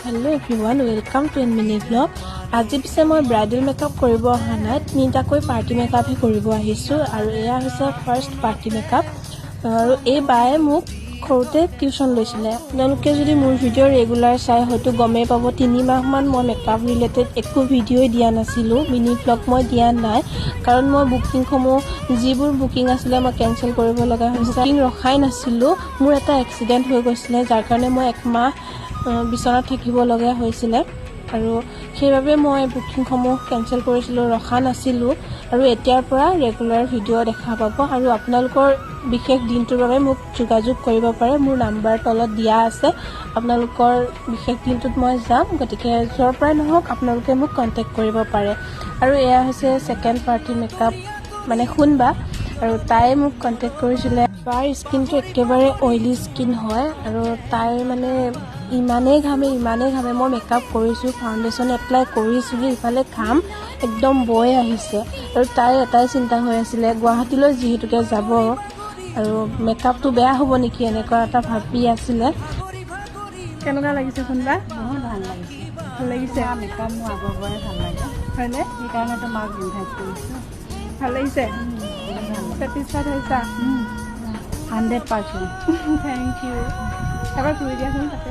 Hello everyone, welcome to mini vlog. আজি পিছে মই ব্ৰাইডেল মেকআপ কৰিব অহা নাই, তিনিটাকৈ পাৰ্টি মেকআপহে কৰিব আহিছোঁ আৰু এয়া হৈছে ফাৰ্ষ্ট পাৰ্টি মেকআপ। আৰু এই বায়ে মোক সৰুতে টিউশ্যন লৈছিলে। তেওঁলোকে যদি মোৰ ভিডিঅ' ৰেগুলাৰ চাই হয়তো গমেই পাব 3 মাহমান মই মেকআপ ৰিলেটেড একো ভিডিঅ'ই দিয়া নাছিলোঁ, মিনি ভ্লগ মই দিয়া নাই। কাৰণ মই বুকিংসমূহ যিবোৰ বুকিং আছিলে মই কেঞ্চেল কৰিব লগা হৈছে, বুকিং ৰখাই নাছিলোঁ। মোৰ এটা এক্সিডেণ্ট হৈ গৈছিলে, যাৰ কাৰণে মই 1 মাহ বিচনাত থাকিবলগীয়া হৈছিলে আৰু সেইবাবে মই বুকিংসমূহ কেঞ্চেল কৰিছিলোঁ, ৰখা নাছিলোঁ। আৰু এতিয়াৰ পৰা ৰেগুলাৰ ভিডিঅ' দেখা পাব আৰু আপোনালোকৰ বিশেষ দিনটোৰ বাবে মোক যোগাযোগ কৰিব পাৰে। মোৰ নাম্বাৰ তলত দিয়া আছে। আপোনালোকৰ বিশেষ দিনটোত মই যাম, গতিকে য'ৰ পৰাই নহওক আপোনালোকে মোক কণ্টেক্ট কৰিব পাৰে। আৰু এয়া হৈছে ছেকেণ্ড পাৰ্টি মেকআপ, মানে শুনবা। আৰু তাই মোক কণ্টেক্ট কৰিছিলে। বাৰ স্কিনটো একেবাৰে অইলি স্কিন হয় আৰু তাই মানে ইমানেই ঘামে মই মেকআপ কৰিছোঁ, ফাউণ্ডেশ্যন এপ্লাই কৰিছোঁহি, ইফালে ঘাম একদম বৈ আহিছে। আৰু তাই এটাই চিন্তা হৈ আছিলে, গুৱাহাটীলৈ যিহেতুকে যাব আৰু মেকআপটো বেয়া হ'ব নেকি এনেকুৱা এটা ভাবি আছিলে। কেনেকুৱা লাগিছে শুনবা? বহুত ভাল লাগিছে। ভাল লাগিছে? মেকআপ মোৰ আগৰ পৰাই ভাল লাগে, হয়নে? সেইকাৰণে তোমাক ইনভাইট কৰিছোঁ। ভাল লাগিছে? বহুত ভাল লাগে। ছেটিছফাইড হৈছা? 100%। Thank you. এবাৰ ঘূৰি দিয়াচোন তাতে।